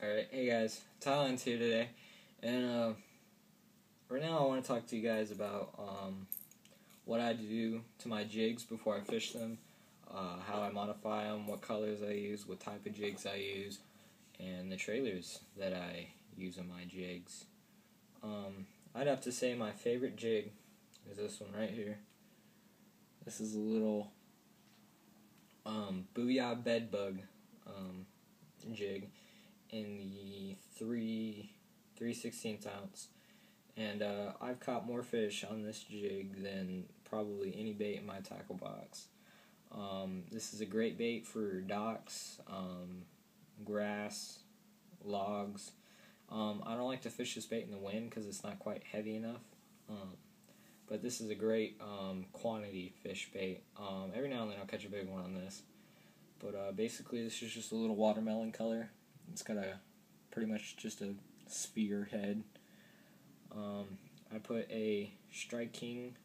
Alright, hey guys, Tylen's here today, and right now I want to talk to you guys about what I do to my jigs before I fish them, how I modify them, what colors I use, what type of jigs I use, and the trailers that I use on my jigs. I'd have to say my favorite jig is this one right here. This is a little Booyah Bedbug jig in the 3/16 ounce, and I've caught more fish on this jig than probably any bait in my tackle box. This is a great bait for docks, grass, logs. I don't like to fish this bait in the wind because it's not quite heavy enough, but this is a great quantity fish bait. Every now and then I'll catch a big one on this, but basically this is just a little watermelon color. It's got pretty much just a sphere head. I put a Strike King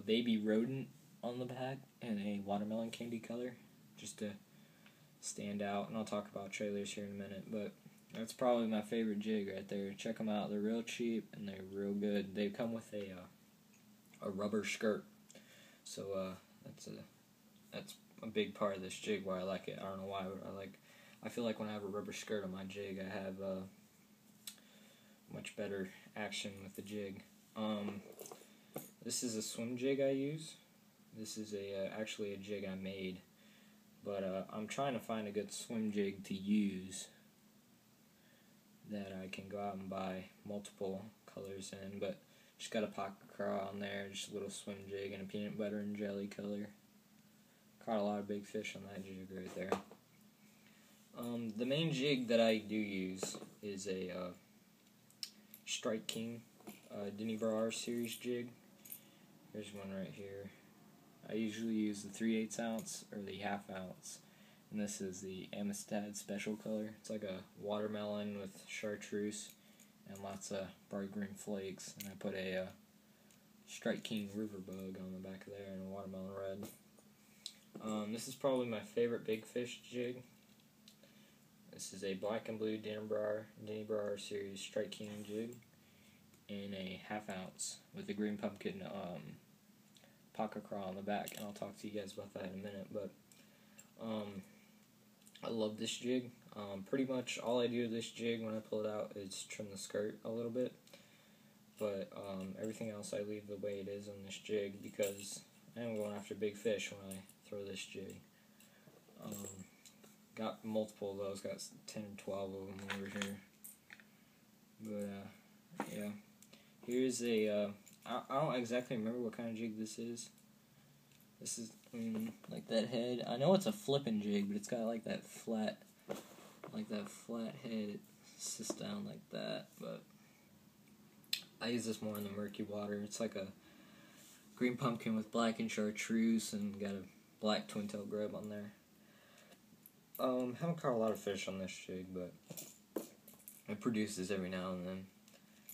baby rodent on the back and a watermelon candy color just to stand out, and I'll talk about trailers here in a minute, but that's probably my favorite jig right there. Check them out. They're real cheap and they're real good. They come with a rubber skirt, so that's a big part of this jig why I like it. I don't know why, but I feel like when I have a rubber skirt on my jig, I have much better action with the jig. This is a swim jig I use. This is actually a jig I made, but I'm trying to find a good swim jig to use that I can go out and buy multiple colors in, but just got a pocket craw on there, just a little swim jig and a peanut butter and jelly color. Caught a lot of big fish on that jig right there. The main jig that I do use is a Strike King Denny series jig. Here's one right here. I usually use the 3/8 ounce or the 1/2 ounce, and this is the Amistad special color. It's like a watermelon with chartreuse and lots of bright green flakes, and I put a Strike King river bug on the back of there and a watermelon red. This is probably my favorite big fish jig. This is a black and blue Denny series Strike King jig in a 1/2 ounce with a green pumpkin pocket craw on the back, and I'll talk to you guys about that in a minute. But I love this jig. Pretty much all I do with this jig when I pull it out is trim the skirt a little bit, but everything else I leave the way it is on this jig because I am going after big fish when I throw this jig. Got multiple of those, got 10 or 12 of them over here. But yeah, here's I don't exactly remember what kind of jig this is. This is like that head. I know it's a flipping jig, but it's got like that flat head. It sits down like that. But I use this more in the murky water. It's like a green pumpkin with black and chartreuse, and got a black twin-tail grub on there. Haven't caught a lot of fish on this jig, but it produces every now and then.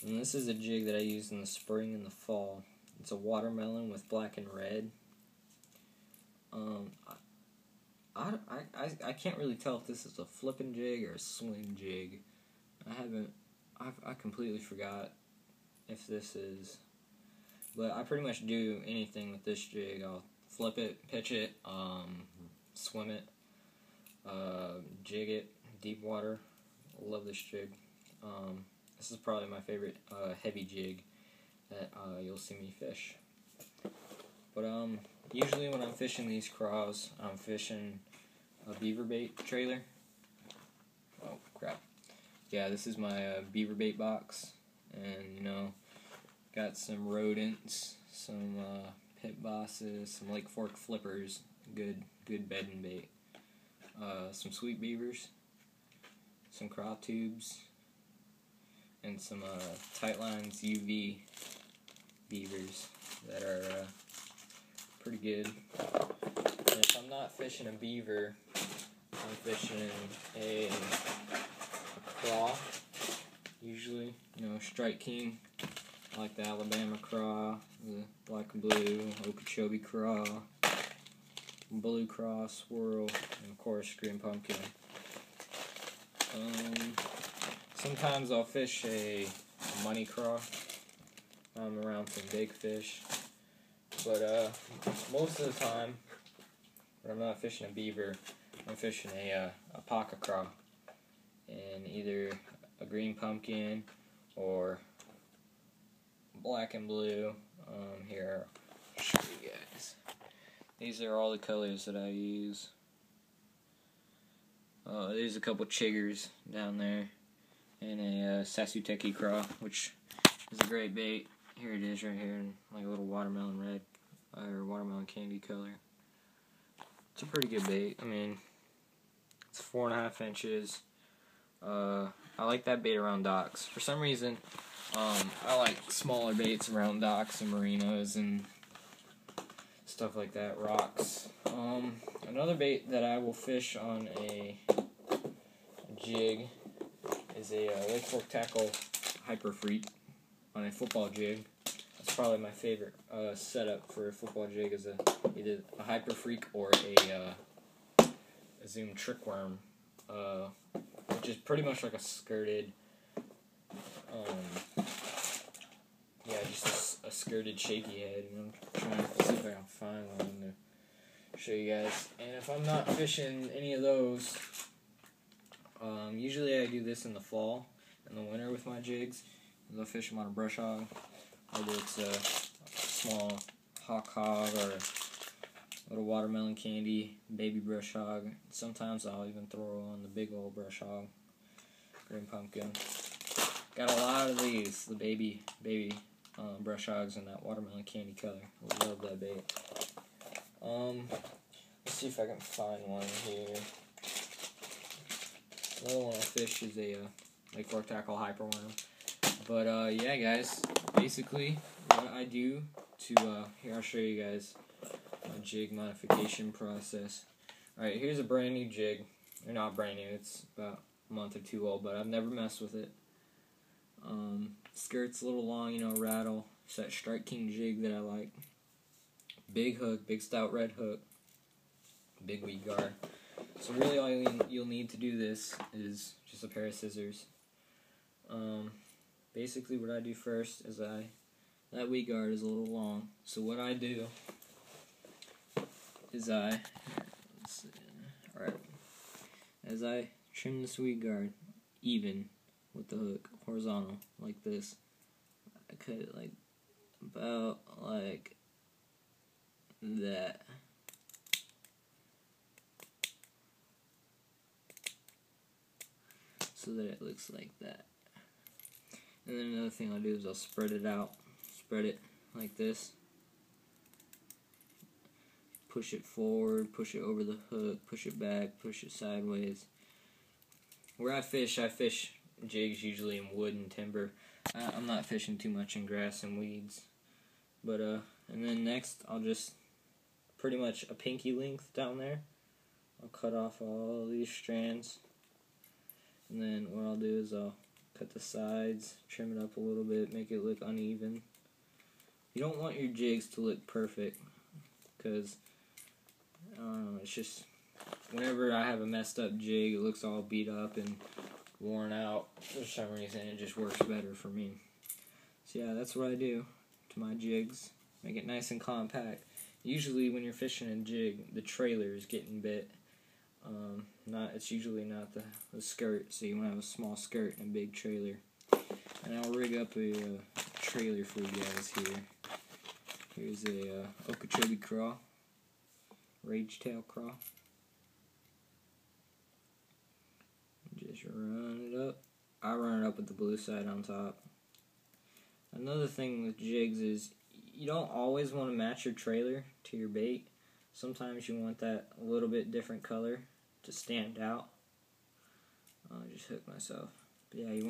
And this is a jig that I use in the spring and the fall. It's a watermelon with black and red. I can't really tell if this is a flipping jig or a swing jig. I completely forgot if this is, but I pretty much do anything with this jig. I'll flip it, pitch it, swim it, jig it, deep water. I love this jig. This is probably my favorite heavy jig that you'll see me fish. But usually when I'm fishing these craws, I'm fishing a beaver bait trailer. Oh crap! Yeah, this is my beaver bait box, and got some rodents, some pit bosses, some Lake Fork flippers, good bedding bait, some sweet beavers, some craw tubes, and some Tightlines UV beavers that are pretty good. And if I'm not fishing a beaver, I'm fishing a craw. Usually, Strike King. I like the Alabama craw, the black and blue, Okeechobee craw, blue craw, swirl, and of course green pumpkin. Sometimes I'll fish a money craw around some big fish, but most of the time when I'm not fishing a beaver, I'm fishing a pocket craw, and either a green pumpkin or black and blue. Here, I'll show you guys. These are all the colors that I use. There's a couple chiggers down there, and a Sasuteki craw, which is a great bait. Here it is right here in like a little watermelon red, or watermelon candy color. It's a pretty good bait. I mean, it's 4.5 inches. I like that bait around docks. For some reason, I like smaller baits around docks and marinas and stuff like that, rocks. Another bait that I will fish on a jig is a Lake Fork Tackle Hyper Freak on a football jig. That's probably my favorite setup for a football jig, is either a Hyper Freak or a Zoom Trick Worm, which is pretty much like a skirted, just a skirted shaky head. And I'm trying to see if I can find one to show you guys. And if I'm not fishing any of those, usually I do this in the fall and the winter with my jigs. I'll fish them on a brush hog, whether it's a small hawk hog or a little watermelon candy baby brush hog. Sometimes I'll even throw on the big old brush hog, green pumpkin. Got a lot of these, the baby brush hogs in that watermelon candy color. I love that bait. Let's see if I can find one here. Another one I fish is a Lake Fork Tackle Hyperworm. But yeah, guys, basically what I do to here, I'll show you guys my jig modification process. Alright, here's a brand new jig. Or not brand new, it's about a month or two old, but I've never messed with it. Skirt's a little long, rattle. It's that Strike King jig that I like. Big hook, big stout red hook, big weed guard. So really all you'll need to do this is just a pair of scissors. Basically what I do first is that weed guard is a little long. So what I do is as I trim this weed guard even with the hook, horizontal, like this, I cut it like about like that. So that it looks like that. And then another thing I'll do is I'll spread it out. Spread it like this. Push it forward, push it over the hook, push it back, push it sideways. Where I fish jigs usually in wood and timber. I'm not fishing too much in grass and weeds. But, and then next I'll just pretty much a pinky length down there. I'll cut off all these strands. And then what I'll do is I'll cut the sides, trim it up a little bit, make it look uneven. You don't want your jigs to look perfect, because I don't know, it's just whenever I have a messed up jig, it looks all beat up and worn out. For some reason, it just works better for me. So yeah, that's what I do to my jigs. Make it nice and compact. Usually when you're fishing a jig, the trailer is getting bit. It's usually not the skirt, so you want to have a small skirt and a big trailer. And I'll rig up a trailer for you guys here. Here's a Okeechobee craw, rage tail craw. Just run it up. I run it up with the blue side on top. Another thing with jigs is you don't always want to match your trailer to your bait. Sometimes you want that a little bit different color to stand out. I just hooked myself. But yeah, you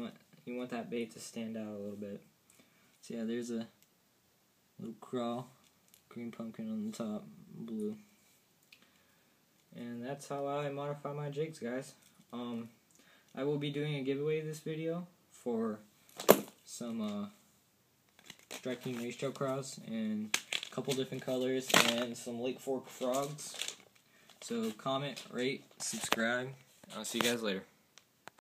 want that bait to stand out a little bit. So yeah, there's a little craw, green pumpkin on the top, blue. And that's how I modify my jigs, guys. I will be doing a giveaway this video for some Strike King race-tail craws in a couple different colors and some Lake Fork frogs. So comment, rate, subscribe. I'll see you guys later.